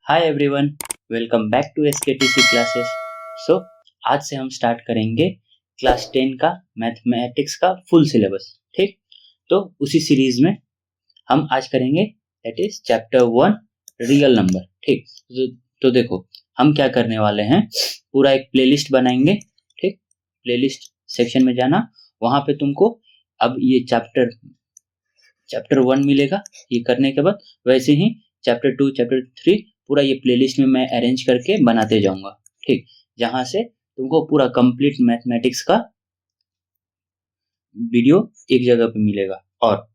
Hi everyone, welcome back to SKTC classes. So आज से हम स्टार्ट करेंगे क्लास 10 का मैथमेटिक्स का फुल सिलेबस। ठीक, तो उसी सीरीज में हम आज करेंगे that is chapter 1 real number. ठीक, तो देखो हम क्या करने वाले हैं, पूरा एक प्लेलिस्ट बनाएंगे। ठीक, प्लेलिस्ट सेक्शन में जाना, वहां पे तुमको अब ये चैप्टर 1 मिलेगा। ये करने के बाद वैसे ही चैप्टर 2 चैप्टर 3 पूरा ये प्लेलिस्ट में मैं अरेंज करके बनाते जाऊंगा। ठीक, जहां से तुमको पूरा कंप्लीट मैथमेटिक्स का वीडियो एक जगह पे मिलेगा। और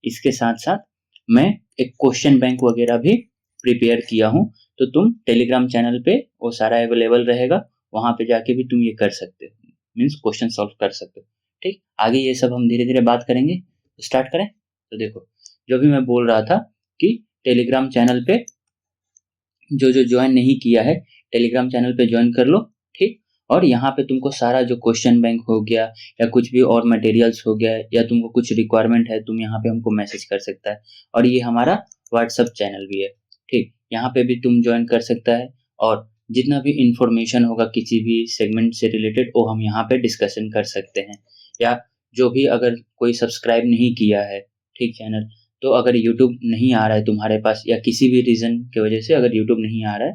इसके साथ साथ मैं एक क्वेश्चन बैंक वगैरह भी प्रिपेयर किया हूँ, तो तुम टेलीग्राम चैनल पे वो सारा अवेलेबल रहेगा, वहां पे जाके भी तुम ये कर सकते हो, मीन्स क्वेश्चन सॉल्व कर सकते हो। ठीक, आगे ये सब हम धीरे धीरे बात करेंगे। तो स्टार्ट करें। तो देखो, जो भी मैं बोल रहा था कि टेलीग्राम चैनल पे जो जो ज्वाइन नहीं किया है, टेलीग्राम चैनल पे ज्वाइन कर लो। ठीक, और यहाँ पे तुमको सारा जो क्वेश्चन बैंक हो गया या कुछ भी और मटेरियल्स हो गया या तुमको कुछ रिक्वायरमेंट है, तुम यहाँ पे हमको मैसेज कर सकता है। और ये हमारा व्हाट्सएप चैनल भी है। ठीक, यहाँ पे भी तुम ज्वाइन कर सकता है, और जितना भी इंफॉर्मेशन होगा किसी भी सेगमेंट से रिलेटेड वो हम यहाँ पे डिस्कशन कर सकते हैं। या जो भी अगर कोई सब्सक्राइब नहीं किया है, ठीक, चैनल, तो अगर YouTube नहीं आ रहा है तुम्हारे पास या किसी भी रीज़न की वजह से अगर YouTube नहीं आ रहा है,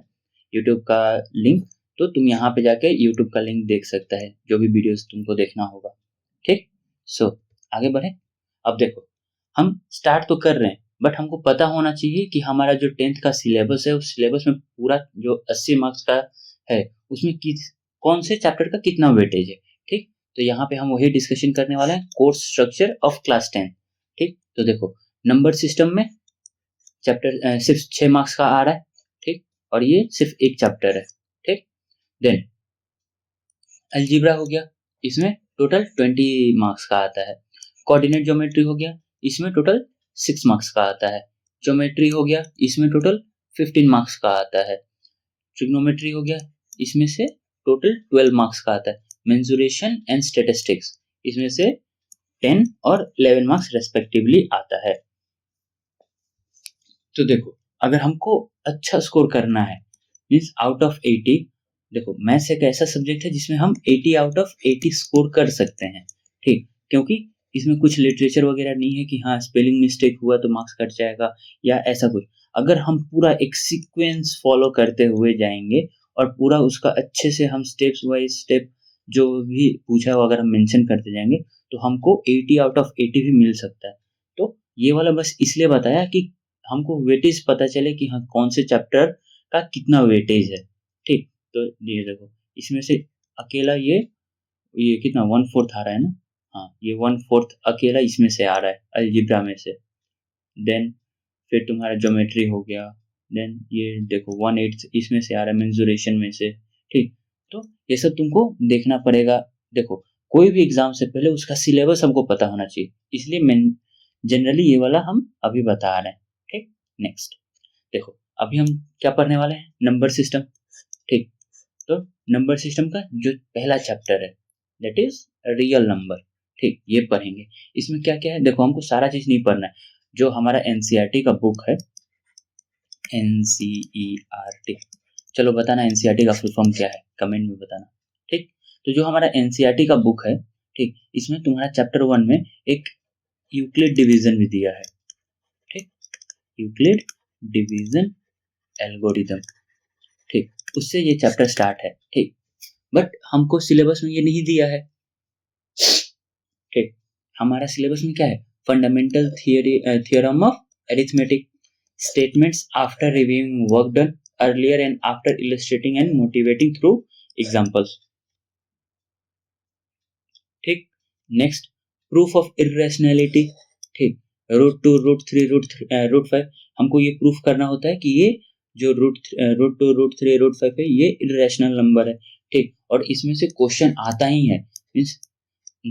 YouTube का लिंक, तो तुम यहाँ पे जाके YouTube का लिंक देख सकता है, जो भी वीडियोस तुमको देखना होगा। ठीक, सो आगे बढ़े। अब देखो, हम स्टार्ट तो कर रहे हैं, बट हमको पता होना चाहिए कि हमारा जो 10th का सिलेबस है, उस सिलेबस में पूरा जो 80 मार्क्स का है, उसमें कौन से चैप्टर का कितना वेटेज है। ठीक, तो यहाँ पे हम वही डिस्कशन करने वाले हैं, कोर्स स्ट्रक्चर ऑफ क्लास 10। ठीक, तो देखो, नंबर सिस्टम में चैप्टर सिर्फ 6 मार्क्स का आ रहा है। ठीक, और ये सिर्फ एक चैप्टर है। ठीक, देन अलजीब्रा हो गया, इसमें टोटल 20 मार्क्स का आता है। कोऑर्डिनेट ज्योमेट्री हो गया, इसमें टोटल 6 मार्क्स का आता है। ज्योमेट्री हो गया, इसमें टोटल 15 मार्क्स का आता है। ट्रिग्नोमेट्री हो गया, इसमें से टोटल 12 मार्क्स का आता है। मेंसुरेशन एंड स्टैटिस्टिक्स, इसमें से 10 और 11 मार्क्स रेस्पेक्टिवली आता है। तो देखो, अगर हमको अच्छा स्कोर करना है, मीन्स आउट ऑफ 80, देखो मैथ्स एक ऐसा सब्जेक्ट है जिसमें हम 80 आउट ऑफ 80 स्कोर कर सकते हैं। ठीक, क्योंकि इसमें कुछ लिटरेचर वगैरह नहीं है कि हाँ स्पेलिंग मिस्टेक हुआ तो मार्क्स कट जाएगा या ऐसा कुछ। अगर हम पूरा एक सीक्वेंस फॉलो करते हुए जाएंगे और पूरा उसका अच्छे से हम स्टेप्स वाइज स्टेप जो भी पूछा है वो अगर हम मेंशन करते जाएंगे, तो हमको 80 आउट ऑफ 80 भी मिल सकता है। तो ये वाला बस इसलिए बताया कि हमको वेटेज पता चले कि हाँ कौन से चैप्टर का कितना वेटेज है। ठीक, तो ये देखो, इसमें से अकेला ये कितना 1/4 आ रहा है ना। हाँ, ये 1/4 अकेला इसमें से आ रहा है अलजीब्रा में से। देन फिर तुम्हारा ज्योमेट्री हो गया, देन ये देखो 1/8 इसमें से आ रहा है मेंसुरेशन में से। ठीक, तो ये सब तुमको देखना पड़ेगा। देखो, कोई भी एग्जाम से पहले उसका सिलेबस हमको पता होना चाहिए, इसलिए मैं जनरली ये वाला हम अभी बता रहे हैं। ठीक, नेक्स्ट देखो, अभी हम क्या पढ़ने वाले हैं, नंबर सिस्टम। ठीक, तो नंबर सिस्टम का जो पहला चैप्टर है दैट इज रियल नंबर। ठीक, ये पढ़ेंगे। इसमें क्या क्या है, देखो हमको सारा चीज नहीं पढ़ना है। जो हमारा एनसीईआरटी का बुक है, एनसीईआरटी, चलो बताना एनसीईआरटी का फुल फॉर्म क्या है, कमेंट में बताना। ठीक, तो जो हमारा एनसीईआरटी का बुक है, ठीक, इसमें तुम्हारा चैप्टर 1 में एक यूक्लिड डिवीजन भी दिया है। ठीक, यूक्लिड डिवीजन एल्गोरिथम। ठीक, उससे ये चैप्टर स्टार्ट है। ठीक, बट हमको सिलेबस में ये नहीं दिया है। ठीक, हमारा सिलेबस में क्या है, fundamental theorem of arithmetic, statements after reviewing work done earlier and after illustrating and motivating through examples. ठीक, नेक्स्ट प्रूफ ऑफ इर्रेशनैलिटी। ठीक, √2 √3 √5, हमको ये प्रूफ करना होता है कि ये जो √2 √3 √5 है ये इर्रेशनल नंबर है। ठीक, और इसमें से क्वेश्चन आता ही है, मीन्स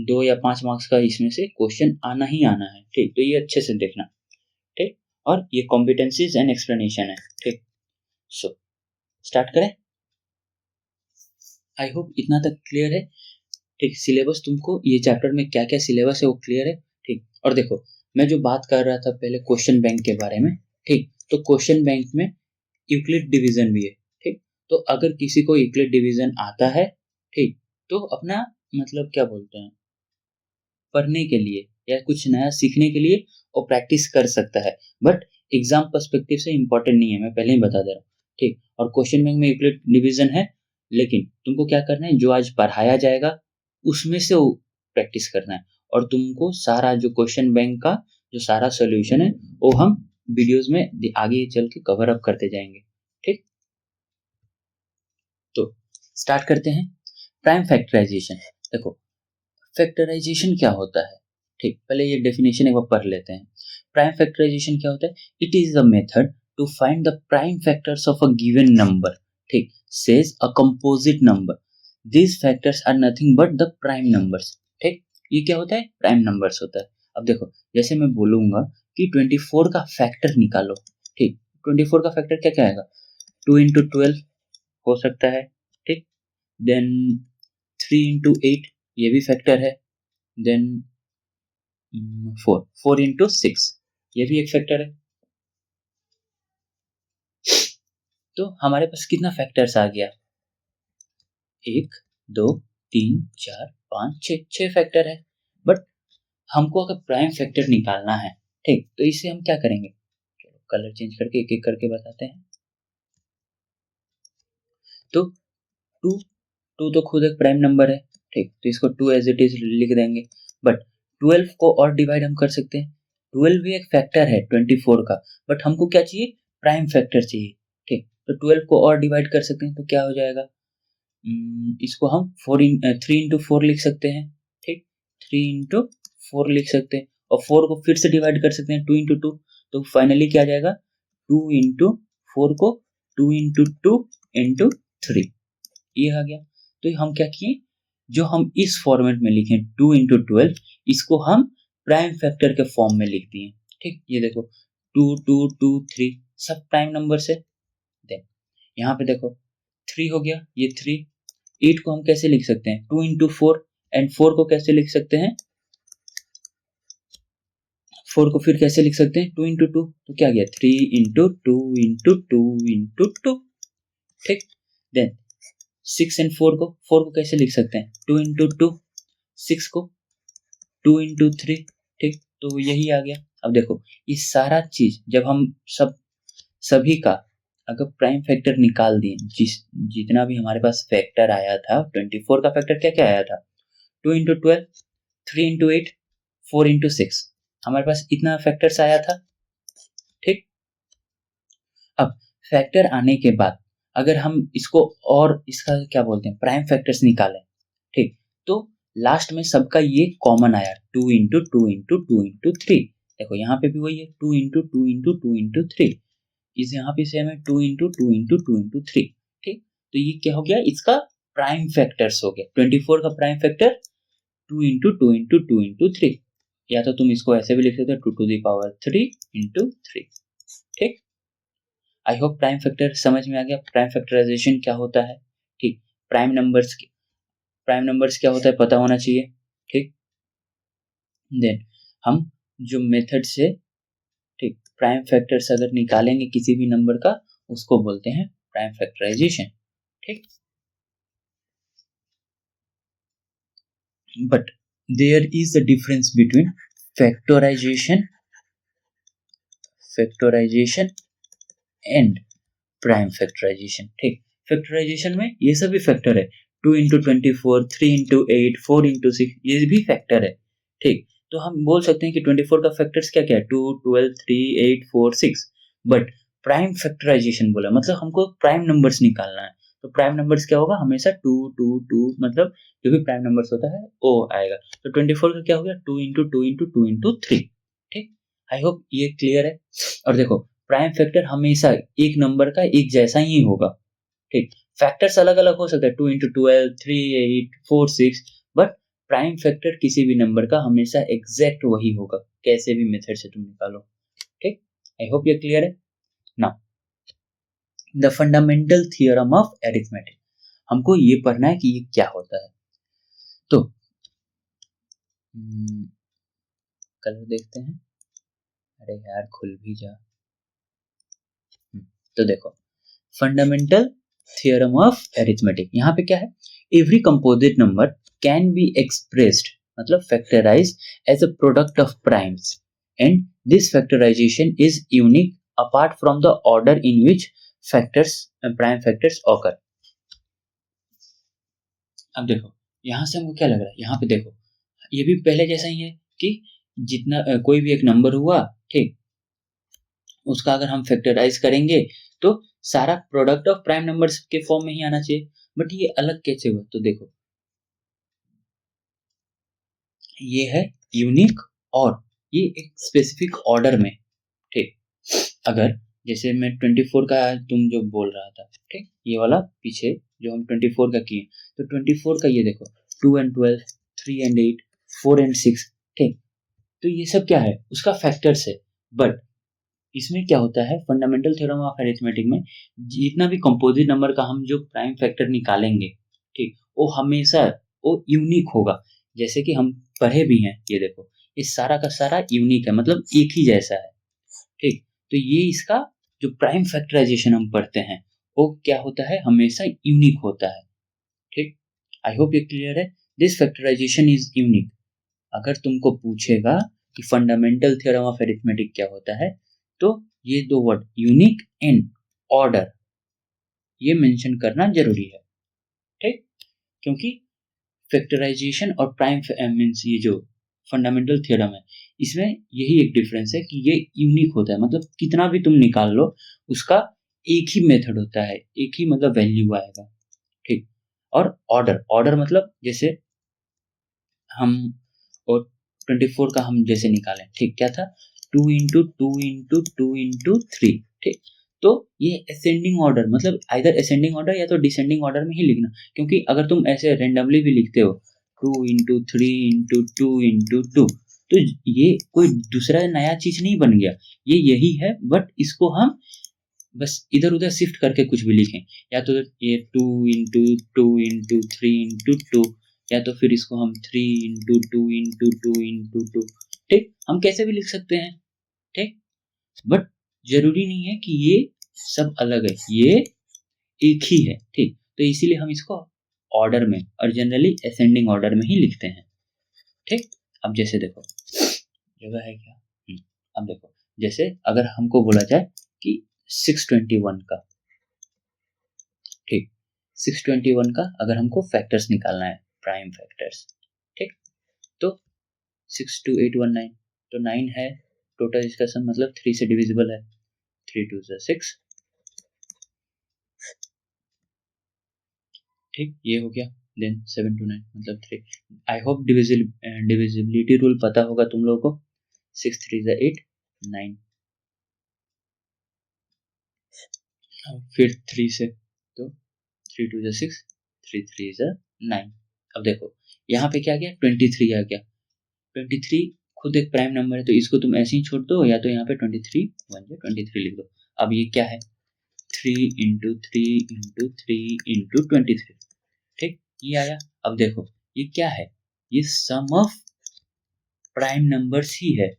2 या 5 मार्क्स का इसमें से क्वेश्चन आना ही आना है। ठीक, तो ये अच्छे से देखना। ठीक, और ये कॉम्पिटेंसीज एंड एक्सप्लेनेशन है। ठीक, सो स्टार्ट करें। आई होप इतना तक क्लियर है। ठीक, सिलेबस तुमको ये चैप्टर में क्या क्या सिलेबस है वो क्लियर है। ठीक, और देखो मैं जो बात कर रहा था पहले क्वेश्चन बैंक के बारे में, ठीक, तो क्वेश्चन बैंक में यूक्लिड डिवीजन भी है, ठीक। तो अगर किसी को यूक्लिड डिवीजन आता है, ठीक, तो अपना मतलब क्या बोलते हैं, पढ़ने के लिए या कुछ नया सीखने के लिए वो प्रैक्टिस कर सकता है, बट एग्जाम पर्सपेक्टिव से इम्पोर्टेंट नहीं है, मैं पहले ही बता दे रहा हूँ, ठीक। और क्वेश्चन बैंक में यूक्लिड डिवीजन है, लेकिन तुमको क्या करना है, जो आज पढ़ाया जाएगा उसमें से वो प्रैक्टिस करना है, और तुमको सारा जो क्वेश्चन बैंक का जो सारा सोल्यूशन है वो हम वीडियोस में आगे चल के कवर अप करते जाएंगे, ठीक। तो स्टार्ट करते हैं। Prime factorisation. देखो, फैक्टराइजेशन क्या होता है, ठीक, पहले ये डेफिनेशन एक बार पढ़ लेते हैं। प्राइम फैक्टराइजेशन क्या होता है? It is a method to find the prime factors of a given number, ठीक, says a composite number. These factors are nothing but the prime numbers, ठीक। ये क्या होता है? प्राइम नंबर्स होता है। अब देखो, जैसे मैं बोलूंगा कि 24 का फैक्टर निकालो, ठीक, 24 का फैक्टर क्या क्या आएगा? 2 into 12 हो सकता है, ठीक। देन 3 into 8, ये भी फैक्टर है। देन 4 into 6, ये भी एक फैक्टर है। तो हमारे पास कितना फैक्टर्स आ गया? 1, 2, 3, 4, 5, 6, 6 फैक्टर है। बट हमको अगर प्राइम फैक्टर निकालना है, ठीक, तो इसे हम क्या करेंगे? चलो कलर चेंज करके एक एक करके बताते हैं। तो टू टू तो खुद एक प्राइम नंबर है, ठीक, तो इसको 2 एज इट इज लिख देंगे। बट 12 को और डिवाइड हम कर सकते हैं। 12 भी एक फैक्टर है 24 का, बट हमको क्या चाहिए? प्राइम फैक्टर चाहिए, ठीक। तो 12 को और डिवाइड कर सकते हैं, तो क्या हो जाएगा? इसको हम 3 into 4 लिख सकते हैं, ठीक। 3 into 4 लिख सकते हैं, और 4 को फिर से डिवाइड कर सकते हैं 2 into 2। तो फाइनली क्या आ जाएगा? 2 into 4 को 2 into 2 into 3, ये आ गया। तो हम क्या किए, जो हम इस फॉर्मेट में लिखे 2 into 12, इसको हम प्राइम फैक्टर के फॉर्म में लिख दिए, ठीक। ये देखो 2 2 2 3 सब प्राइम नंबर से। देन यहाँ पे देखो 3 हो गया, ये 3। 8 को हम कैसे लिख सकते हैं? 2 into 4, एंड 4 को कैसे लिख सकते हैं? 4 को फिर कैसे लिख सकते हैं? 2 into 2, तो क्या गया? 3 into 2 into 2 into 2, ठीक। देन 6 and 4 को कैसे लिख सकते हैं? 2 into 2, 6 को 2 into 3, ठीक। तो यही आ गया। अब देखो, ये सारा चीज जब हम सभी का अगर प्राइम फैक्टर निकाल दिए, जितना भी हमारे पास फैक्टर आया था, 24 का फैक्टर क्या क्या आया था? 2 into 12, 3 into 8, 4 into 6, हमारे पास इतना फैक्टर्स आया था, ठीक। अब फैक्टर आने के बाद अगर हम इसको और इसका क्या बोलते हैं, प्राइम फैक्टर्स निकालें, ठीक, तो लास्ट में सबका ये कॉमन आया, 2 into 2 into 2 into 3। देखो यहाँ पे भी वही है, 2 into 2 into 2 into 3, इस यहाँ पे सेम है 2 into 2 into 2 into 3, ठीक। तो ये क्या हो गया? इसका प्राइम फैक्टर्स हो गया। 24 का prime factor 2 into 2 into 2 into 3, या तो तुम इसको ऐसे भी लिख सकते हो 2 to the power 3 into 3, ठीक। आई होप प्राइम फैक्टर समझ में आ गया, प्राइम फैक्टराइजेशन क्या होता है, ठीक। प्राइम नंबर्स क्या होता है पता होना चाहिए, ठीक। देन हम जो मेथड से, ठीक, प्राइम फैक्टर्स अगर निकालेंगे किसी भी नंबर का, उसको बोलते हैं प्राइम फैक्टराइजेशन, ठीक। But there is a difference between factorization factorization and prime factorization, ठीक। फैक्टराइजेशन में ये सभी फैक्टर है, 2 into 24, 3 into 8, 4 into 6, ये भी फैक्टर है, ठीक। तो हम बोल सकते हैं कि 24 का फैक्टर्स क्या क्या है? 2, 12, 3, 8, 4, 6। बट प्राइम फैक्टराइजेशन बोला मतलब हमको प्राइम नंबर्स निकालना है। तो प्राइम नंबर्स क्या होगा? हमेशा 2 2 2, मतलब जो भी प्राइम नंबर्स होता है वो आएगा। तो 24 का क्या हो गया? 2 into 2 into 2 into 3, ठीक। आई होप ये क्लियर है। और देखो, प्राइम फैक्टर हमेशा एक नंबर का एक जैसा ही होगा, ठीक। फैक्टर्स अलग अलग हो सकता है, 2 into 12, 3, 8, 4, 6, बट प्राइम फैक्टर किसी भी नंबर का हमेशा एग्जैक्ट वही होगा, कैसे भी मेथड से तुम निकालो, ठीक। आई होप ये क्लियर है। Now the fundamental theorem of arithmetic, हमको ये पढ़ना है कि ये क्या होता है। तो कलर देखते हैं। अरे यार खुल भी जा। तो देखो, फंडामेंटल थ्योरम ऑफ अरिथमेटिक। यहाँ पे क्या है, every composite number can be expressed मतलब factorize as a product of primes and this factorization is unique apart from the order in which factors prime factors occur. अब देखो यहाँ से हमको क्या लग रहा है, यहाँ पे देखो ये भी पहले जैसा ही है कि जितना कोई भी एक नंबर हुआ, ठीक, उसका अगर हम फैक्टराइज करेंगे तो सारा प्रोडक्ट ऑफ प्राइम नंबर्स के फॉर्म में ही आना चाहिए। बट ये अलग कैसे हुआ, तो देखो ये है यूनिक और ये एक स्पेसिफिक ऑर्डर में, ठीक। अगर जैसे मैं 24 का तुम जो बोल रहा था, ठीक, ये वाला पीछे जो हम 24 का किए, तो 24 का ये देखो 2 and 12, 3 and 8, 4 and 6, ठीक, तो ये सब क्या है, उसका फैक्टर्स है। बट इसमें क्या होता है, फंडामेंटल थ्योरम ऑफ अरिथमेटिक में जितना भी कंपोजिट नंबर का हम जो प्राइम फैक्टर निकालेंगे, ठीक, वो हमेशा वो यूनिक होगा। जैसे कि हम पढ़े भी हैं, ये देखो ये सारा का सारा यूनिक है, मतलब एक ही जैसा है, ठीक। तो ये इसका जो प्राइम फैक्टराइजेशन हम पढ़ते हैं वो क्या होता है, हमेशा यूनिक होता है, ठीक। आई होप ये क्लियर है। This factorization is unique. अगर तुमको पूछेगा कि फंडामेंटल थ्योरम ऑफ अरिथमेटिक क्या होता है, तो ये दो वर्ड यूनिक एंड ऑर्डर ये मेंशन करना जरूरी है, ठीक। क्योंकि फैक्टराइजेशन और प्राइम मींस ये जो फंडामेंटल थ्योरम है, इसमें यही एक डिफरेंस है कि ये यूनिक होता है, मतलब कितना भी तुम निकाल लो उसका एक ही मेथड होता है, एक ही मतलब वैल्यू आएगा, ठीक। और ऑर्डर, ऑर्डर मतलब जैसे हम और 24 का हम जैसे निकालें, ठीक, क्या था 2 इंटू 2 इंटू 2 इंटू 3, ठीक। तो ये असेंडिंग ऑर्डर मतलब आइदर असेंडिंग ऑर्डर या तो डिसेंडिंग ऑर्डर में ही लिखना, क्योंकि अगर तुम ऐसे रेंडमली भी लिखते हो 2 इंटू 3 इंटू 2 इंटू 2, तो ये कोई दूसरा नया चीज नहीं बन गया, ये यही है, बट इसको हम बस इधर उधर शिफ्ट करके कुछ भी लिखें, या तो ये 2 इंटू 2 इंटू 3 इंटू 2, या तो फिर इसको हम 3 इंटू 2 इंटू 2 इंटू 2, ठीक, हम कैसे भी लिख सकते हैं, ठीक। बट जरूरी नहीं है कि ये सब अलग है, ये एक ही है, ठीक। तो इसीलिए हम इसको ऑर्डर में और जनरली असेंडिंग ऑर्डर में ही लिखते हैं, ठीक। अब जैसे देखो जगह है क्या, अब देखो जैसे अगर हमको बोला जाए कि 621 का, ठीक, 621 का अगर हमको फैक्टर्स निकालना है, प्राइम फैक्टर्स, ठीक, तो 62819, तो 9 है टोटल, इसका सम मतलब 3 से डिविजिबल है, 3 2 6, ठीक, ये हो गया। देन 7 to 9 मतलब 3। आई होप डिविजिबिलिटी रूल पता होगा तुम लोगों को, 6 3 8 9, फिर 3 से, तो 3 2 6, 3 3 9। अब देखो यहाँ पे क्या गया, 23 आ गया, 23 खुद एक प्राइम नंबर है, तो इसको तुम ऐसे ही छोड़ दो, या तो यहाँ पे 23 23 लिख दो। अब ये क्या है, 3 इंटू 3 इंटू 3 इंटू 23, ठीक, ये आया। अब देखो ये क्या है, ये सम ऑफ प्राइम नंबर्स ही है,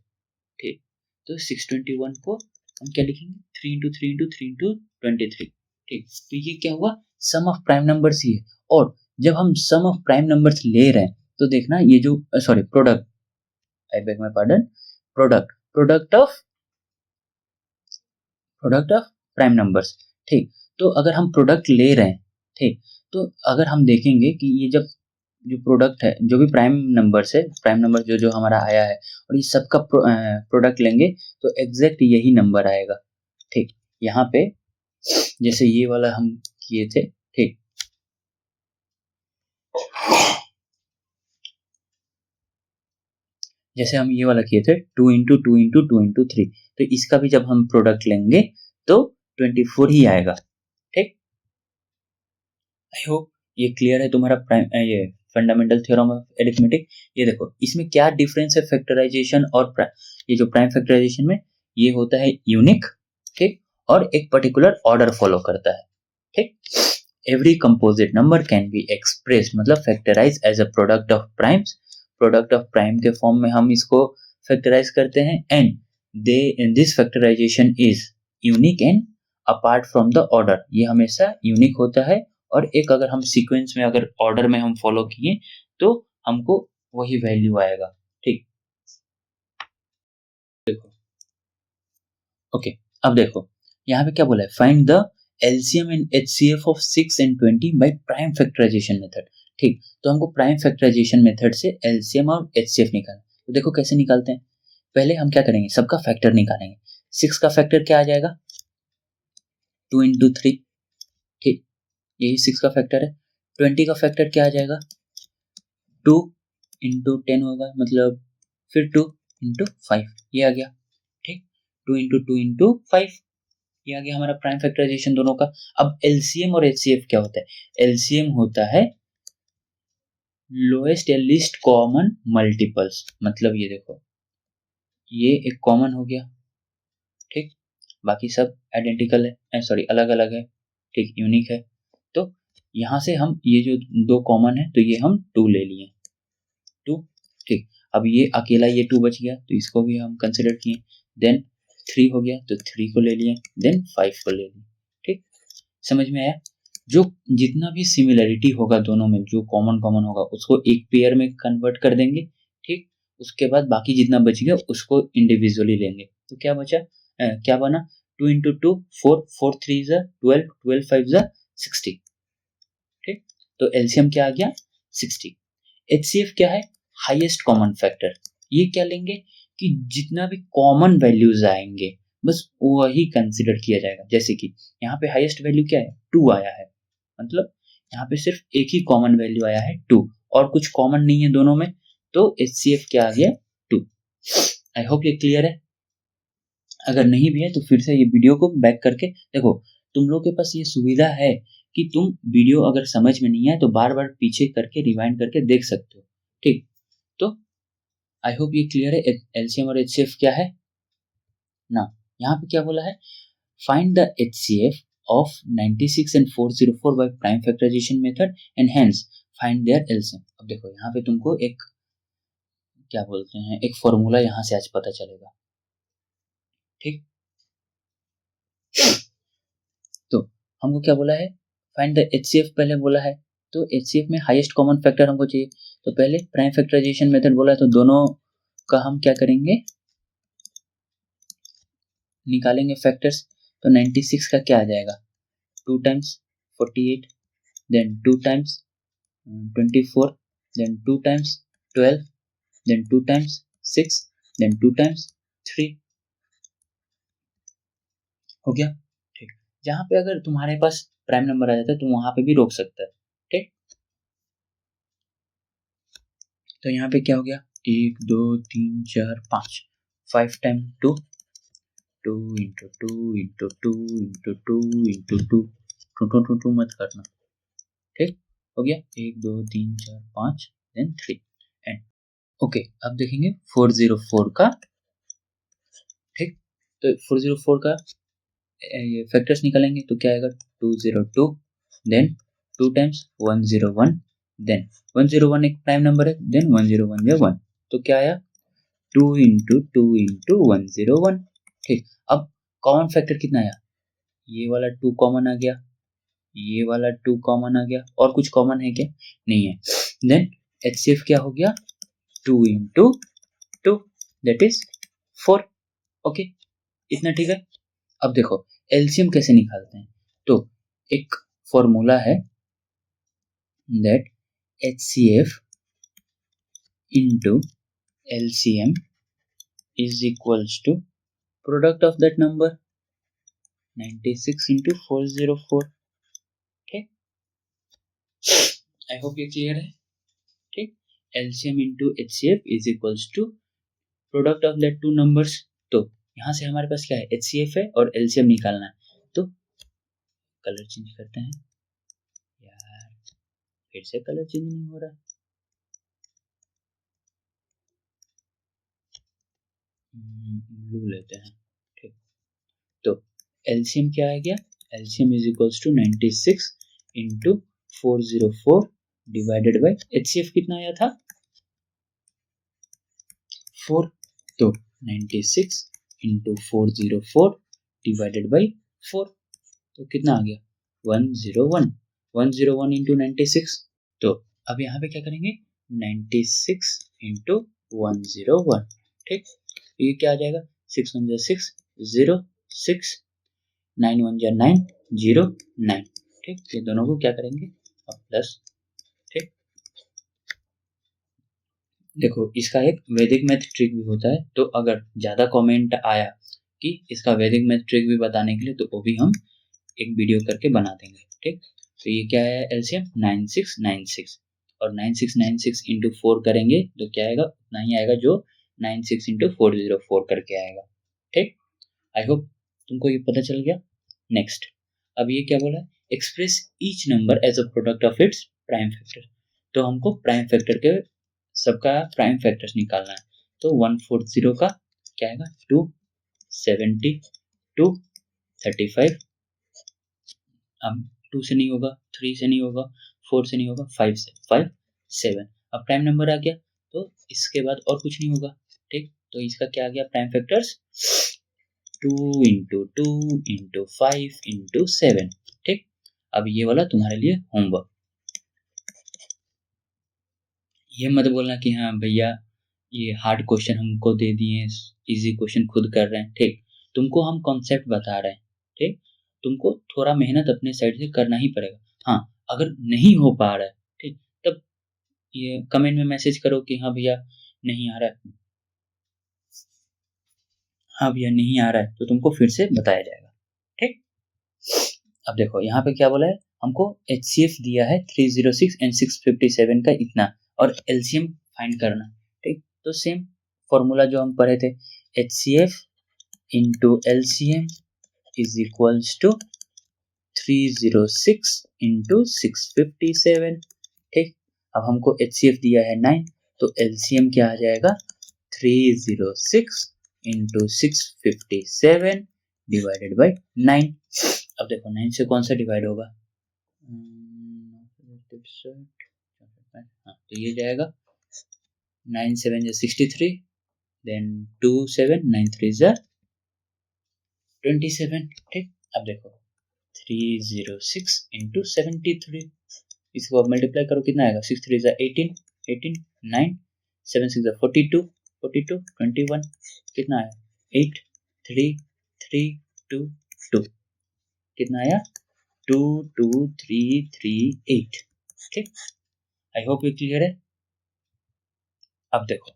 ठीक। तो 621 को हम क्या लिखेंगे, 3 इंटू 3 इंटू 3 इंटू 23, ठीक। तो ये क्या हुआ, सम ऑफ प्राइम नंबर्स ही है। और जब हम सम ऑफ प्राइम नंबर्स ले रहे हैं तो देखना ये जो sorry product, I beg my pardon, product of prime numbers, ठीक। तो अगर हम प्रोडक्ट ले रहे हैं, ठीक, तो अगर हम देखेंगे कि ये जब जो प्रोडक्ट है, जो भी प्राइम नंबर्स है, प्राइम नंबर जो जो हमारा आया है, और ये सबका प्रोडक्ट लेंगे तो एग्जैक्ट यही नंबर आएगा, ठीक। यहाँ पे जैसे ये वाला हम किए थे, ठीक, जैसे हम ये वाला किए थे 2 इंटू 2 इंटू 2 इंटू 3, तो इसका भी जब हम प्रोडक्ट लेंगे तो 24 ही आएगा, ठीक। आई होप ये क्लियर है तुम्हारा प्राइम ये फंडामेंटल थ्योरम ऑफ अरिथमेटिक। ये देखो इसमें क्या डिफरेंस है फैक्टराइजेशन और ये जो प्राइम फैक्टराइजेशन में ये होता है यूनिक, ठीक, और एक पर्टिकुलर ऑर्डर फॉलो करता है, ठीक। Every composite number can be expressed मतलब factorize as a product of primes, product of prime के फॉर्म में हम इसको फैक्टराइज करते हैं, and this factorization is unique and apart from the order, ये हमेशा यूनिक होता है। और एक अगर हम सीक्वेंस में अगर ऑर्डर में हम फॉलो किए तो हमको वही वैल्यू आएगा। ठीक, देखो ओके, अब देखो यहाँ पे क्या बोला है, find the LCM and HCF of 6 and 20 by prime factorization method. ठीक, तो हमको प्राइम फैक्टराइजेशन मेथड से एलसीएम और एचसीएफ निकालना। तो देखो कैसे निकालते हैं, पहले हम क्या करेंगे, सबका फैक्टर निकालेंगे। 6 का फैक्टर क्या आ जाएगा, 2 इंटू 3। ठीक, यही 6 का फैक्टर है। 20 का फैक्टर क्या आ जाएगा, 2 इंटू 10 होगा, मतलब फिर 2 इंटू 5, ये आ गया। ठीक, 2 इंटू 2 इंटू 5, ये आ गया हमारा प्राइम फैक्टराइजेशन दोनों का। अब एलसीएम और एचसीएफ क्या होता है, एलसीएम होता है लोएस्ट या लीस्ट कॉमन मल्टीपल्स, मतलब ये देखो ये एक कॉमन हो गया। ठीक, बाकी सब आइडेंटिकल है, सॉरी अलग अलग है। ठीक, यूनिक है। तो यहाँ से हम ये जो दो कॉमन है तो ये हम 2 ले लिए, 2। ठीक, अब ये अकेला ये 2 बच गया तो इसको भी हम कंसिडर किए। देन 3 हो गया तो 3 को ले लिए, देन 5 को ले लिए। ठीक, समझ में आया। जो जितना भी सिमिलरिटी होगा दोनों में, जो कॉमन कॉमन होगा उसको एक पेयर में कन्वर्ट कर देंगे। ठीक, उसके बाद बाकी जितना बच गया उसको इंडिविजुअली लेंगे। तो क्या बचा, क्या बना, 2 इंटू 2 4, 4 3 जा 12, 12 5 जा 60। ठीक, तो एलसीएम क्या आ गया, 60। एचसीएफ क्या है, हाईएस्ट कॉमन फैक्टर। ये क्या लेंगे कि जितना भी कॉमन वैल्यूज आएंगे बस वही कंसिडर किया जाएगा। जैसे कि यहाँ पे हाईएस्ट वैल्यू क्या है, 2 आया है, मतलब यहाँ पे सिर्फ एक ही कॉमन वैल्यू आया है 2, और कुछ कॉमन नहीं है दोनों में, तो एचसीएफ क्या आ गया, 2। आई होप ये क्लियर है। अगर नहीं भी है तो फिर से ये वीडियो को बैक करके देखो, तुम लोग के पास ये सुविधा है कि तुम वीडियो अगर समझ में नहीं आए तो बार बार पीछे करके रिवाइंड करके देख सकते हो। ठीक, तो आई होप ये क्लियर है। एलसीएम और एचसीएफ क्या है ना, यहाँ पे क्या बोला है, find the HCF of 96 and 404 by prime factorization method and hence find their LCM. अब देखो यहाँ पे तुमको एक क्या बोलते हैं, एक फॉर्मूला यहाँ से आज पता चलेगा। ठीक, तो हमको क्या बोला है, फाइंड द एचसीएफ पहले बोला है, तो एचसीएफ में हाईएस्ट कॉमन फैक्टर हमको चाहिए। तो पहले प्राइम फैक्टराइजेशन मेथड बोला है तो दोनों का हम क्या करेंगे, निकालेंगे फैक्टर्स। तो 96 का क्या आ जाएगा, 2 times 48, then 2 times 24, then 2 times 12, then 2 times 6, then 2 times 3, हो गया। ठीक, जहाँ पे अगर तुम्हारे पास प्राइम नंबर आ जाता है तो वहां पे भी रोक सकता है। ठीक, तो यहाँ पे क्या हो गया, 1 2 3 4 5, 5 time 2, 2 into 2 into 2 into 2 into 2, 2 2 मत करना। ठीक, हो गया 1 2 3 4 5, देन 3 एंड ओके। अब देखेंगे 404 का। ठीक, तो 404 का ये फैक्टर्स निकालेंगे तो क्या आएगा, 202, देन 2 टाइम्स 101, देन 101 एक प्राइम नंबर है, देन 101 या 1, तो क्या आया, 2 इंटू 2 इंटू 101। ठीक, अब कॉमन फैक्टर कितना आया, ये वाला 2 कॉमन आ गया, ये वाला 2 कॉमन आ गया, और कुछ कॉमन है क्या, नहीं है। देन एचसीएफ क्या हो गया, 2 इंटू 2 दैट इज 4। ओके, इतना ठीक है। अब देखो एलसीएम कैसे निकालते हैं, तो एक फॉर्मूला है that HCF into LCM is equals to product of that number 96 into 404। ठीक, आई होप ये क्लियर है। ठीक, LCM into HCF is equals to product of that two numbers. तो यहाँ से हमारे पास क्या है, एचसीएफ है और एलसीएम निकालना है। तो कलर चेंज करते हैं, यार फिर से कलर चेंज नहीं हो रहा, ब्लू लेते हैं। ठीक, तो एलसीएम क्या आ गया, LCM is equals to 96 into 404 divided by HCF कितना आया था, 4, तो 96 इंटू 404 डिवाइडेड बाई 4। तो कितना आ गया 101, 101 इंटू 96। तो अब यहाँ पे क्या करेंगे 96 इंटू 101। ठीक, ये क्या आ जाएगा 6 1 6 0 6 9 1 9 0 9। ठीक, ये दोनों को क्या करेंगे अब प्लस। ठीक, देखो इसका एक वैदिक मैथ ट्रिक भी होता है, तो अगर ज्यादा कमेंट आया कि इसका वैदिक मैथ ट्रिक भी बताने के लिए, तो वो भी हम एक वीडियो करके बना देंगे। ठीक, तो ये क्या है एलसीएम 9696, और 9696 इंटू 4 करेंगे तो क्या आएगा उतना ही आएगा जो 96 इंटू 404 करके आएगा। ठीक, आई होप तुमको ये पता चल गया। नेक्स्ट, अब ये क्या बोला है express each number as a product of its prime factor. तो हमको प्राइम फैक्टर के सबका प्राइम फैक्टर्स निकालना है। तो 140 का क्या आएगा 270 235, अब 2 से नहीं होगा, 3 से नहीं होगा, 4 से नहीं होगा, 5 से 5 7। अब प्राइम नंबर आ गया तो इसके बाद और कुछ नहीं होगा। ठीक, तो इसका क्या आ गया prime factors 2 into 2 into 5 into 7। ठीक, अब ये वाला तुम्हारे लिए होमवर्क। ये मत बोलना कि हाँ भैया ये हार्ड क्वेश्चन हमको दे दिए, इजी क्वेश्चन खुद कर रहे हैं। ठीक, तुमको हम कॉन्सेप्ट बता रहे हैं। ठीक, तुमको थोड़ा मेहनत अपने साइड से करना ही पड़ेगा। हाँ, अगर नहीं हो पा रहा है ठीक, तब ये कमेंट में मैसेज करो कि हाँ भैया नहीं आ रहा है, हाँ भैया नहीं आ रहा है, तो तुमको फिर से बताया जाएगा। ठीक, अब देखो यहाँ पे क्या बोला है हमको HCF दिया है 306 एंड 657 का इतना, और LCM फाइंड करना। ठीक, तो सेम फॉर्मूला जो हम पढ़े थे HCF into LCM is equals to 306 into 657। ठीक, अब हमको HCF दिया है 9, तो LCM क्या आ जाएगा 306 इंटू 657 डिवाइडेड बाई 9। अब देखो 9 से कौन सा डिवाइड होगा, हाँ तो ये जाएगा 9 7 63, देन 2 7 9 3 27। ठीक, अब देखो 306 इंटू 73, इसको अब मल्टीप्लाई करो कितना आएगा 6 3 18 18 9 7 6 42 42 21, कितना आया 8 3 3 2 2, कितना आया 2 2 3 3 8। ठीक, आई होप ये क्लियर है। अब देखो,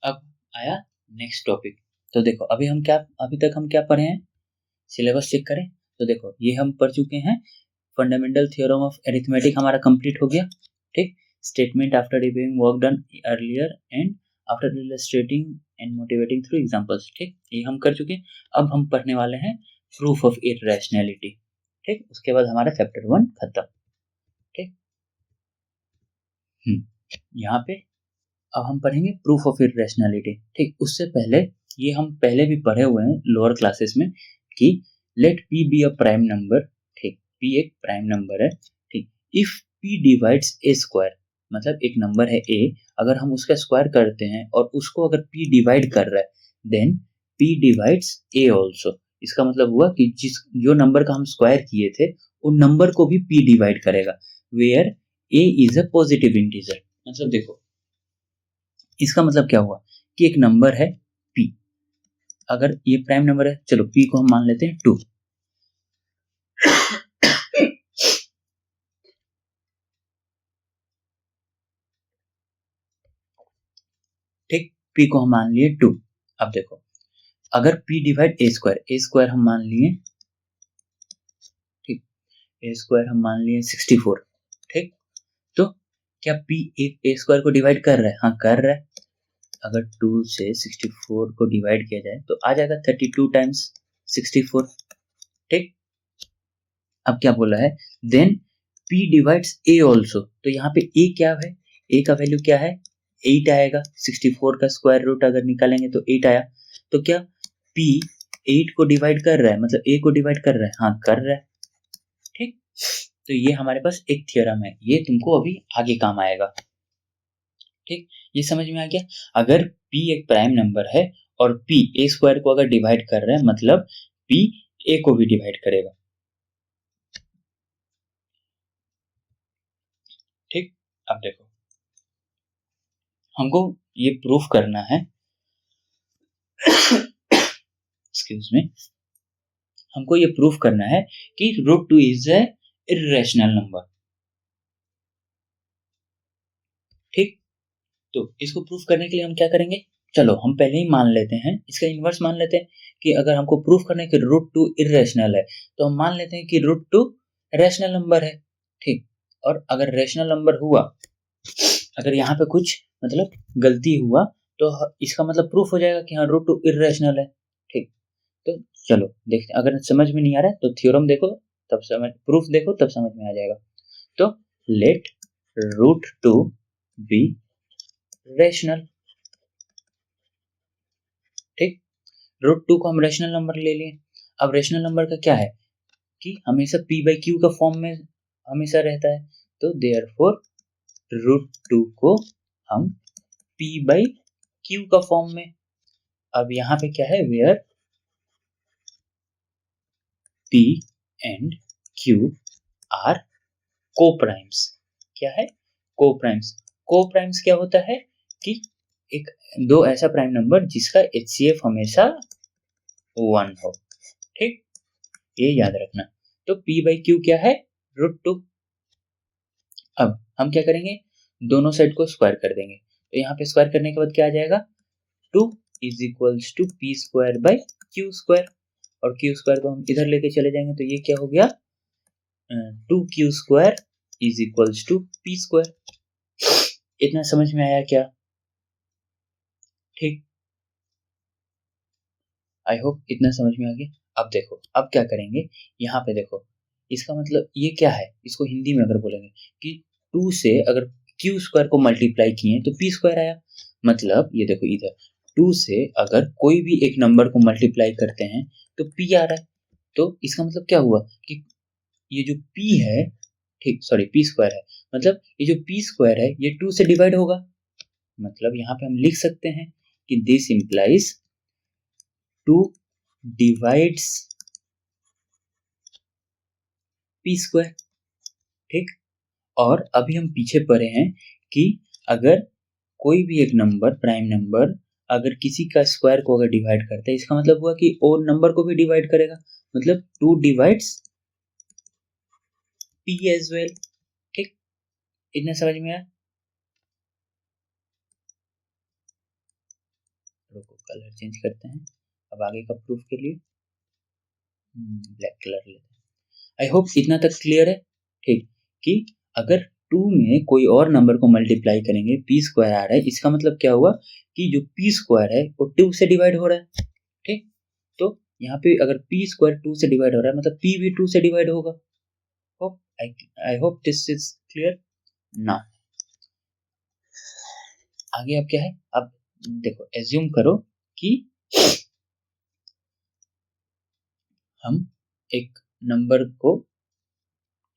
अब आया नेक्स्ट टॉपिक। तो देखो अभी तक हम क्या पढ़े हैं, सिलेबस चेक करें तो देखो ये हम पढ़ चुके हैं फंडामेंटल थ्योरम ऑफ अरिथमेटिक, हमारा कंप्लीट हो गया। ठीक, statement after reviewing work done earlier and after illustrating and motivating through examples. ठीक, ये हम कर चुके हैं। अब हम पढ़ने वाले हैं प्रूफ ऑफ इररेशनैलिटी। ठीक, उसके बाद हमारा चैप्टर 1 खत्म। ठीक, यहाँ पे अब हम पढ़ेंगे प्रूफ ऑफ इररेशनैलिटी। ठीक, उससे पहले ये हम पहले भी पढ़े हुए हैं लोअर क्लासेस में कि let p be a prime number. ठीक, पी एक प्राइम नंबर है। ठीक, if p divides a square, मतलब एक नंबर है ए, अगर हम उसका स्क्वायर करते हैं और उसको अगर पी डिवाइड कर रहा है देन पी डिवाइड्स ए ऑल्सो। इसका मतलब हुआ कि जो नंबर का हम स्क्वायर किए थे उन नंबर को भी पी डिवाइड करेगा, where a is a positive integer. मतलब देखो इसका मतलब क्या हुआ कि एक नंबर है p, अगर ये प्राइम नंबर है, चलो p को हम मान लेते हैं 2। ठीक, p को हम मान लिए 2। अब देखो अगर p डिवाइड ए स्क्वायर हम मान लिए, ठीक, ए स्क्वायर हम मान लिए 64। ठीक, तो क्या p एक ए स्क्वायर को डिवाइड कर रहा है, हाँ कर रहा है। अगर 2 से 64 को डिवाइड किया जाए तो आ जाएगा 32 टाइम्स 64। ठीक, अब क्या बोला है then p divides a also, तो यहाँ पे a क्या है, a का वैल्यू क्या है 8 आएगा। 64 का स्क्वायर रूट अगर निकालेंगे तो 8 आया। तो क्या p 8 को डिवाइड कर रहा है, मतलब a को डिवाइड कर रहा है, हाँ कर रहा है। ठीक, तो ये हमारे पास एक थ्योरम है, ये तुमको अभी आगे काम आएगा। ठीक, ये समझ में आ गया। अगर p एक प्राइम नंबर है और p a स्क्वायर को अगर डिवाइड कर रहा है, मतलब p a को भी डिवाइड करेगा। अब देखो, हमको ये प्रूफ करना है एक्सक्यूज मी, हमको ये प्रूफ करना है कि √2 इज ए इर्रेशनल नंबर। ठीक, तो इसको प्रूफ करने के लिए हम क्या करेंगे, चलो हम पहले ही मान लेते हैं, इसका इन्वर्स मान लेते हैं कि अगर हमको प्रूफ करना है कि √2 इर्रेशनल है, तो हम मान लेते हैं कि √2 रैशनल नंबर है। ठीक, और अगर रैशनल नंबर हुआ, अगर यहाँ पे कुछ मतलब गलती हुआ, तो इसका मतलब प्रूफ हो जाएगा कि हाँ √2 इर्रेशनल है। ठीक, तो चलो देखते हैं, अगर समझ में नहीं आ रहा है तो थ्योरम देखो, तब समझ, प्रूफ देखो तब समझ में आ जाएगा। तो लेट √2 बी रैशनल। ठीक, √2 को हम रैशनल नंबर ले लिए। अब रैशनल नंबर का क्या है कि हमेशा p/q का फॉर्म में हमेशा रहता है, तो देयरफॉर √2 को हम p/q का फॉर्म में, अब यहाँ पे क्या है, where p and q are coprimes. क्या है, कोप्राइम्स। कोप्राइम्स क्या होता है कि एक दो ऐसा प्राइम नंबर जिसका HCF हमेशा 1 हो। ठीक, ये याद रखना। तो p/q क्या है, √2। अब हम क्या करेंगे, दोनों साइड को स्क्वायर कर देंगे, तो यहाँ पे स्क्वायर करने के बाद क्या आ जाएगा, 2 इज इक्वल्स टू p²/q², और q² को हम इधर लेके चले जाएंगे, तो ये क्या हो गया, 2q² is equals to p²। इतना समझ में आया क्या? ठीक, आई होप इतना समझ में आ गया। अब देखो, अब क्या करेंगे, यहाँ पे देखो, इसका मतलब ये क्या है, इसको हिंदी में अगर बोलेंगे कि 2 से अगर q² को मल्टीप्लाई किए तो p² आया। मतलब ये देखो इधर 2 से अगर कोई भी एक नंबर को मल्टीप्लाई करते हैं तो p आ रहा है, तो इसका मतलब क्या हुआ कि ये जो p है, ठीक सॉरी p² है, मतलब ये जो p² है ये 2 से डिवाइड होगा। मतलब यहाँ पे हम लिख सकते हैं कि दिस इंप्लाइज 2 डिवाइड्स p²। ठीक, और अभी हम पीछे पढ़े हैं कि अगर कोई भी एक नंबर, प्राइम नंबर, अगर किसी का स्क्वायर को अगर डिवाइड करता है, इसका मतलब हुआ कि और नंबर को भी डिवाइड करेगा, मतलब 2 डिवाइड्स p एज वेल। ठीक, इतना समझ में आया? रुको कलर चेंज करते हैं, अब आगे का प्रूफ के लिए ब्लैक कलर लेते हैं। आई होप इतना तक क्लियर है। ठीक, कि अगर 2 में कोई और नंबर को मल्टीप्लाई करेंगे, p² आ रहा है, इसका मतलब क्या हुआ कि जो p² है वो 2 से डिवाइड हो रहा है। ठीक, तो यहाँ पे अगर p² 2 से डिवाइड हो रहा है, मतलब p भी 2 से डिवाइड होगा। Hope I hope this is clear now. आगे अब क्या है, अब देखो एज्यूम करो कि हम एक नंबर को,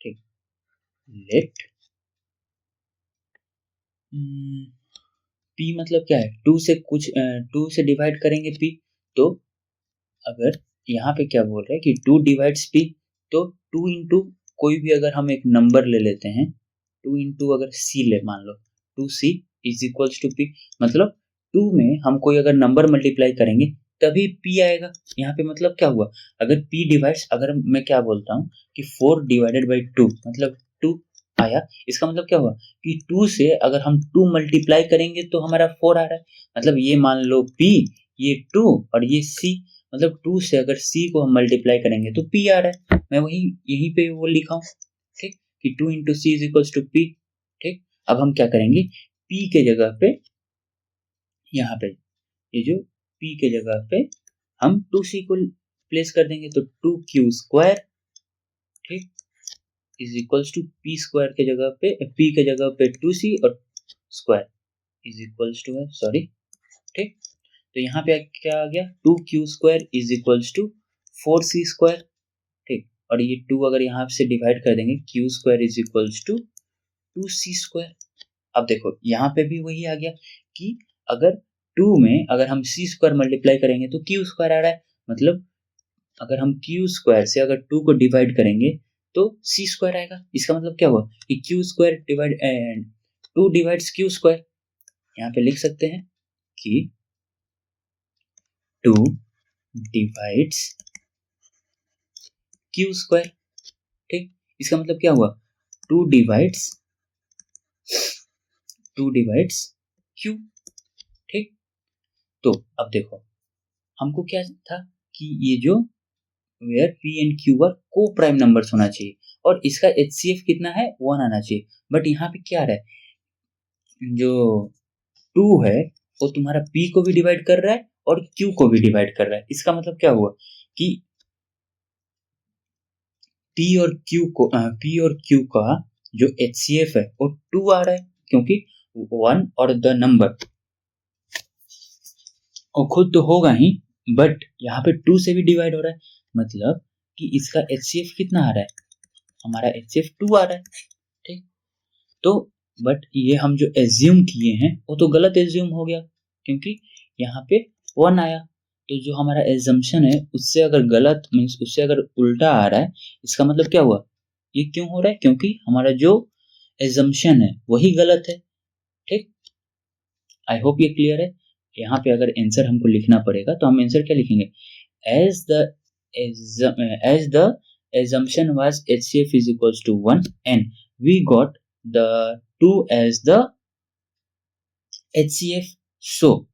ठीक, लेट p मतलब क्या है, 2 से कुछ 2 से डिवाइड करेंगे p, तो अगर यहाँ पे क्या बोल रहे हैं कि 2 डिवाइड्स p, तो 2 इंटू कोई भी अगर हम एक नंबर ले लेते हैं, 2 इंटू अगर c ले मान लो, 2c is equals to p, मतलब 2 में हम कोई अगर नंबर मल्टीप्लाई करेंगे तभी p आएगा। यहाँ पे मतलब क्या हुआ, अगर p डिवाइड्स, अगर मैं क्या बोलता हूँ कि 4 डिवाइडेड बाई 2 मतलब 2 आया, इसका मतलब क्या हुआ कि 2 से अगर हम 2 मल्टीप्लाई करेंगे तो हमारा 4 आ रहा है। मतलब ये मान लो p, ये 2 और ये c, मतलब 2 से अगर c को हम मल्टीप्लाई करेंगे तो p आ रहा है। मैं वही यहीं पे वो लिखा हूँ। ठीक, कि 2 into c is equals to p। ठीक, अब हम क्या करेंगे, p के जगह पे, यहाँ पे ये जो p के जगह पे हम 2c को प्लेस कर देंगे, तो 2q², ठीक, इज इक्वल्स टू p² के जगह पे, p के जगह पे 2c और स्क्वायर इज इक्वल्स टू है, सॉरी। ठीक, तो यहाँ पे क्या आ गया, 2q² is equals to 4c²। ठीक, और ये 2 अगर यहाँ से डिवाइड कर देंगे, q² is equals to 2c²। अब देखो यहाँ पे भी वही आ गया कि अगर 2 में अगर हम c² मल्टीप्लाई करेंगे तो q² आ रहा है, मतलब अगर हम q² से अगर 2 को डिवाइड करेंगे तो c² आएगा। इसका मतलब क्या हुआ कि q² divide 2 divides Q square, यहाँ पे लिख सकते हैं कि 2 डिवाइड्स क्यू स्क्वायर। ठीक, इसका मतलब क्या हुआ, 2 डिवाइड्स क्यू। ठीक, तो अब देखो हमको क्या था कि ये जो where p and q are coprime numbers होना चाहिए और इसका एचसीएफ कितना है 1 आना चाहिए। बट यहाँ पे क्या रहा है, जो 2 है वो तुम्हारा p को भी डिवाइड कर रहा है और q को भी डिवाइड कर रहा है। इसका मतलब क्या हुआ कि p और q का जो HCF है वो 2 आ रहा है, क्योंकि 1 और द नंबर और खुद तो होगा ही, बट यहाँ पे 2 से भी डिवाइड हो रहा है, मतलब कि इसका HCF कितना आ रहा है, हमारा HCF 2 आ रहा है। ठीक, तो बट ये हम जो एज्यूम किए हैं वो तो गलत एज्यूम हो गया, क्योंकि यहाँ पे 1 आया, तो जो हमारा एजम्पशन है उससे अगर गलत मीन्स उससे अगर उल्टा आ रहा है, इसका मतलब क्या हुआ, ये क्यों हो रहा है, क्योंकि हमारा जो एजम्पशन है वही गलत है। ठीक, आई होप ये क्लियर है। यहाँ पे अगर आंसर हमको लिखना पड़ेगा तो हम आंसर क्या लिखेंगे, as the assumption was HCF is equals to 1 and we got the 2 as the HCF. So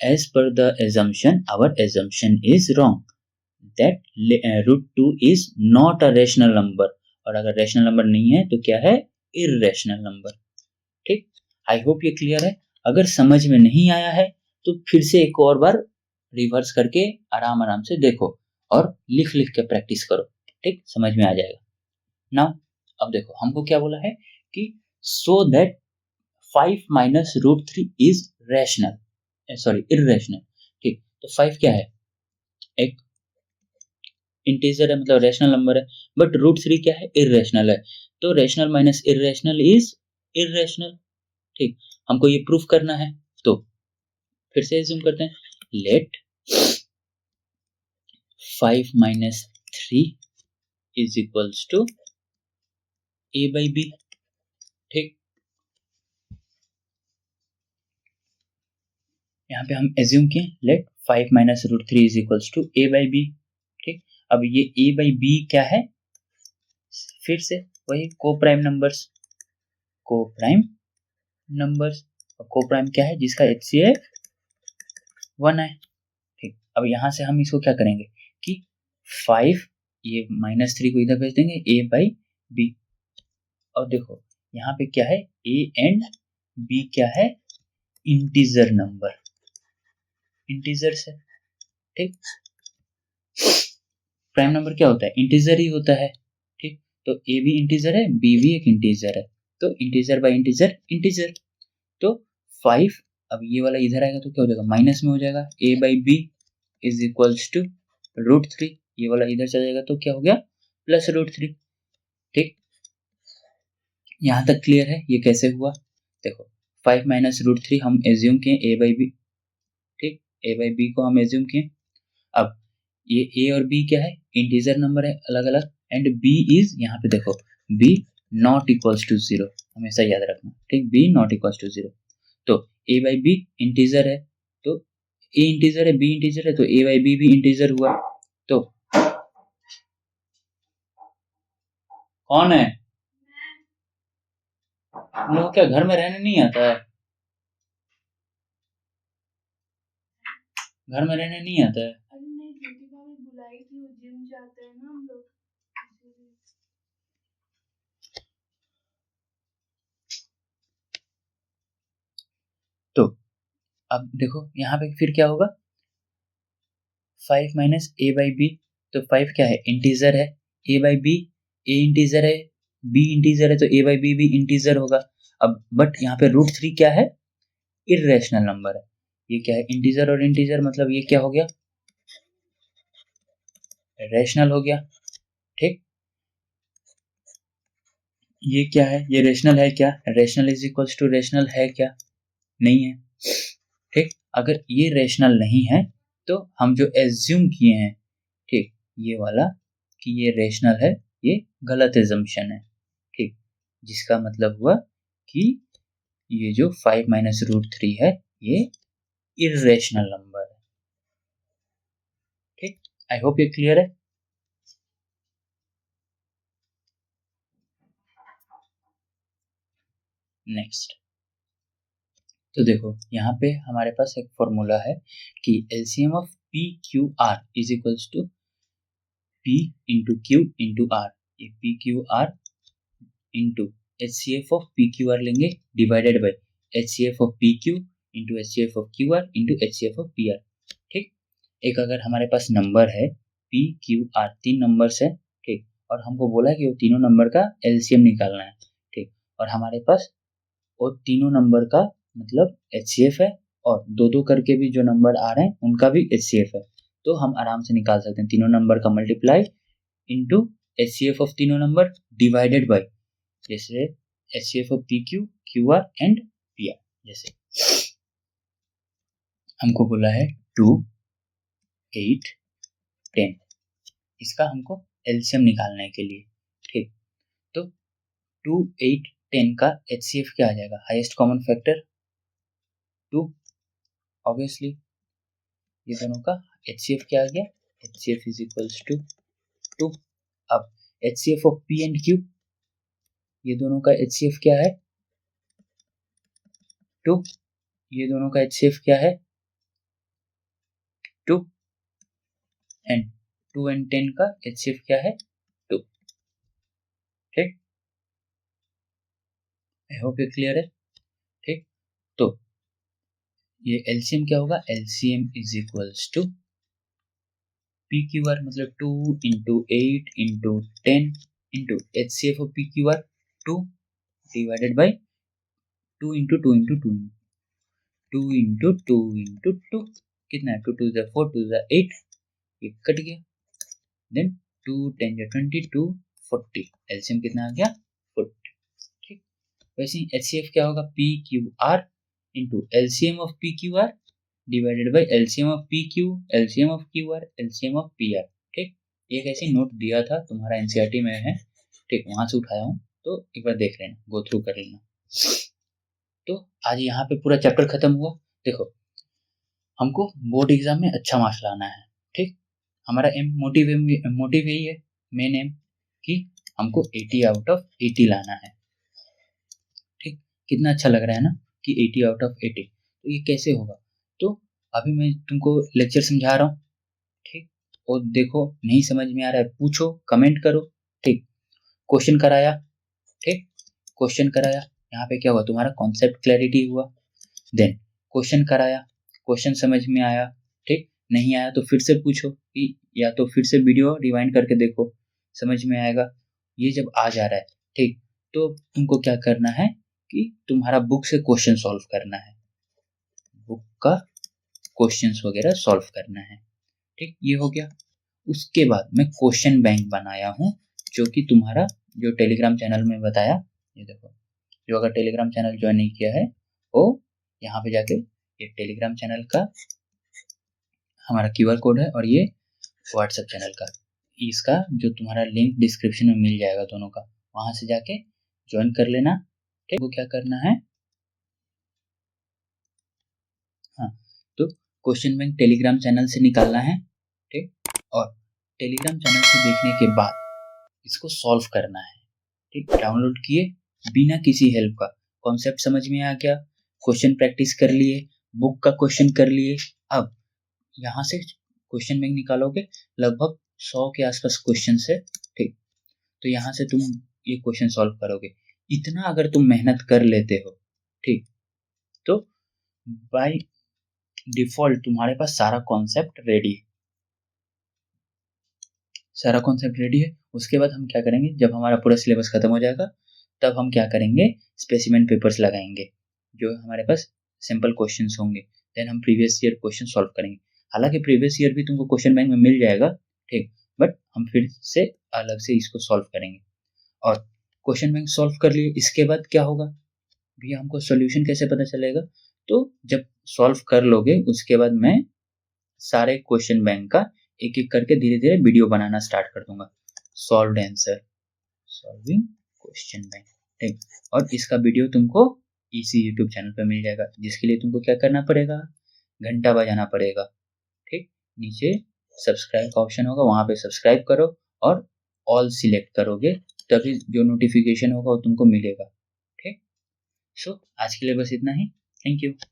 as per the assumption, our assumption is wrong, that root 2 is not a rational number, और अगर rational number नहीं है तो क्या है, irrational number। ठीक, I hope ये clear है। अगर समझ में नहीं आया है तो फिर से एक और बार रिवर्स करके आराम आराम से देखो और लिख लिख के प्रैक्टिस करो। ठीक, समझ में आ जाएगा। नाउ अब देखो हमको क्या बोला है कि so that 5 minus root 3 is rational, sorry irrational. ठीक, तो 5 क्या है, एक इंटीजर है, मतलब रैशनल नंबर है, बट रूट 3 क्या है, इर्रेशनल है। तो rational minus irrational is irrational. ठीक, हमको ये प्रूफ करना है, तो फिर से एज्यूम करते हैं, let 5 minus 3 is equals to a by b। ठीक, यहाँ पे हम एज्यूम किए let 5 minus root 3 is equals to a by b। ठीक, अब ये a by b क्या है, फिर से वही को प्राइम नंबर्स, को प्राइम क्या है, जिसका HCF 1 है। ठीक, अब यहाँ से हम इसको क्या करेंगे कि 5 ये माइनस 3 को इधर भेज देंगे a by b, और देखो यहाँ पे क्या है, a एंड b क्या है, इंटीजर नंबर, इंटीजर से। ठीक, प्राइम नंबर क्या होता है, इंटीजर ही होता है। ठीक, तो a भी इंटीजर है, b भी एक इंटीजर है, तो इंटीजर बाय इंटीजर इंटीजर। तो 5 अब ये वाला इधर आएगा तो क्या हो जाएगा, माइनस में हो जाएगा, a by b is equals to root 3, ये वाला इधर चला जाएगा तो क्या हो गया, प्लस रूट 3। ठीक, यहाँ तक क्लियर है, ये कैसे हुआ, देखो 5 माइनस रूट 3 हम एज्यूम किए a बाई बी। ठीक, a बाई बी को हम एज्यूम किए। अब ये a और b क्या है, इंटीजर नंबर है अलग अलग, एंड b इज, यहाँ पे देखो b नॉट इक्वल्स टू 0, हमेशा याद रखना। ठीक, b नॉट इक्वल्स टू 0, तो a बाई बी इंटीजर है, तो a इंटीजर है, b इंटीजर है, तो a बाई बी भी इंटीजर हुआ। तो कौन है, हम लोग क्या घर में रहने नहीं आता है, घर में रहने नहीं आता है। अरे नहीं, ज्योति भाभी बुलाई थी, वो जिम जाते हैं ना हम लोग, इसीलिए। तो अब देखो यहाँ पे फिर क्या होगा, 5 माइनस a बाई बी, तो 5 क्या है, इंटीजर है, a by b, a integer है, b इंटीजर है, तो a बाई बी भी इंटीजर होगा। अब बट यहाँ पे रूट 3 क्या है, इर्रेशनल नंबर है, ये क्या है, इंटीजर और इंटीजर, मतलब ये क्या हो गया, रैशनल हो गया। ठीक, ये क्या है, ये रेशनल है क्या, rational is equals to rational है क्या, नहीं है। ठीक, अगर ये रेशनल नहीं है तो हम जो एज्यूम किए हैं, ठीक, ये वाला कि ये रेशनल है, ये गलत एजम्पशन है। ठीक, जिसका मतलब हुआ कि ये जो 5 माइनस रूट 3 है ये इर्रेशनल नंबर है। ठीक, आई होप ये क्लियर है। नेक्स्ट, तो देखो यहाँ पे हमारे पास एक फॉर्मूला है कि LCM of P Q R is equals to P into Q into R. ये P Q R into H C F of P Q R लेंगे divided by H C F of P Q into H C F of Q R into H C F of P R. ठीक, एक अगर हमारे पास number है P Q R, 3 numbers है। ठीक, और हमको बोला है कि वो तीनों नंबर का एलसीएम निकालना है। ठीक, और हमारे पास वो तीनों नंबर का मतलब एचसीएफ है और दो दो करके भी जो नंबर आ रहे हैं उनका भी एचसीएफ है। तो हम आराम से निकाल सकते हैं तीनों नंबर का मल्टीप्लाई इनटू एचसीएफ ऑफ तीनों नंबर डिवाइडेड बाय जैसे HCF of P Q Q R and P R. जैसे हमको बोला है 2, 8, 10, इसका हमको एलसीएम निकालने के लिए। ठीक, तो 2, 8, 10 का एचसीएफ क्या आ जाएगा? हाईएस्ट कॉमन फैक्टर 2, ऑब्वियसली ये दोनों का एचसीएफ क्या आ गया? HCF is equals to 2। अब HCF of p and q, ये दोनों का एचसीएफ क्या है? 2। ये दोनों का एचसीएफ क्या है? 2 एंड 2 एंड 10 का एचसीएफ क्या है? 2। ठीक, आई होप ये क्लियर है। ठीक, तो ये एलसीएम क्या होगा? LCM is equals to p Q r मतलब 2 into 8 into 10 into HCF of P Q r 2 divided by 2 into 2 into 2 2 into 2 into 2 कितना है? 2 2 जा 4 2 जा 8, ये कट गया। देन 2 10 जा 20 2 40, एलसीएम कितना आ गया? 40। ठीक, वैसे ही एचसीएफ क्या होगा? P Q R into LCM of P Q R divided by LCM of P Q, LCM of Q are, LCM of P R. ठीक, एक ऐसे नोट दिया था तुम्हारा एनसीईआरटी में है। ठीक, वहां से उठाया हूँ, तो एक बार देख लेना, गो थ्रू कर लेना। तो आज यहाँ पे पूरा चैप्टर खत्म हुआ। देखो, हमको बोर्ड एग्जाम में अच्छा मार्क्स लाना है। ठीक, हमारा मोटिव यही है, मेन एम, कि हमको 80 आउट ऑफ 80 लाना है। ठीक, कितना अच्छा लग रहा है ना कि 80 आउट ऑफ 80। तो ये कैसे होगा? तो अभी मैं तुमको लेक्चर समझा रहा हूँ। ठीक, और देखो नहीं समझ में आ रहा है पूछो, कमेंट करो। ठीक, क्वेश्चन कराया। ठीक, क्वेश्चन कराया, यहाँ पे क्या हुआ? तुम्हारा कॉन्सेप्ट क्लैरिटी हुआ। देन क्वेश्चन कराया, क्वेश्चन समझ में आया। ठीक, नहीं आया तो फिर से पूछो, कि या तो फिर से वीडियो रिवाइंड करके देखो, समझ में आएगा। ये जब आ जा रहा है, ठीक, तो तुमको क्या करना है कि तुम्हारा बुक से क्वेश्चन सॉल्व करना है, बुक का क्वेश्चंस वगैरह सॉल्व करना है। ठीक, ये हो गया। उसके बाद मैं क्वेश्चन बैंक बनाया हूँ, जो कि तुम्हारा जो टेलीग्राम चैनल में बताया। ये देखो, जो अगर टेलीग्राम चैनल ज्वाइन नहीं किया है वो यहाँ पे जाके ये टेलीग्राम चैनल का हमारा क्यूआर कोड है और ये व्हाट्सएप चैनल का, इसका जो तुम्हारा लिंक डिस्क्रिप्शन में मिल जाएगा दोनों का, वहां से जाके ज्वाइन कर लेना। ठीक, वो क्या करना है? हाँ, तो क्वेश्चन बैंक टेलीग्राम चैनल से निकालना है। ठीक, और टेलीग्राम चैनल से देखने के बाद इसको सॉल्व करना है। ठीक, डाउनलोड किए बिना किसी हेल्प का, कॉन्सेप्ट समझ में आ गया, क्वेश्चन प्रैक्टिस कर लिए, बुक का क्वेश्चन कर लिए। अब यहाँ से क्वेश्चन बैंक निकालोगे, लगभग 100 के आसपास क्वेश्चन है। ठीक, तो यहाँ से तुम ये क्वेश्चन सॉल्व करोगे। इतना अगर तुम मेहनत कर लेते हो, ठीक, तो बाय डिफॉल्ट तुम्हारे पास सारा कॉन्सेप्ट रेडी है, सारा कॉन्सेप्ट रेडी है। उसके बाद हम क्या करेंगे, जब हमारा पूरा सिलेबस खत्म हो जाएगा तब हम क्या करेंगे, स्पेसिमेन पेपर्स लगाएंगे, जो हमारे पास सिंपल क्वेश्चंस होंगे। देन हम प्रीवियस ईयर क्वेश्चन सॉल्व करेंगे। हालांकि प्रीवियस ईयर भी तुमको क्वेश्चन बैंक में मिल जाएगा, ठीक, बट हम फिर से अलग से इसको सॉल्व करेंगे। और क्वेश्चन बैंक सॉल्व कर लिए, इसके बाद क्या होगा भैया, हमको सोल्यूशन कैसे पता चलेगा? तो जब सॉल्व कर लोगे उसके बाद मैं सारे क्वेश्चन बैंक का एक एक करके धीरे धीरे वीडियो बनाना स्टार्ट कर दूंगा। Solved answer, solving question bank. ठीक, और इसका वीडियो तुमको इसी यूट्यूब चैनल पे मिल जाएगा, जिसके लिए तुमको क्या करना पड़ेगा, घंटा बजाना पड़ेगा। ठीक, नीचे सब्सक्राइब का ऑप्शन होगा, वहाँ पे सब्सक्राइब करो और ऑल सिलेक्ट करोगे, तभी जो नोटिफिकेशन होगा वो तुमको मिलेगा। ठीक, सो आज के लिए बस इतना ही। Thank you.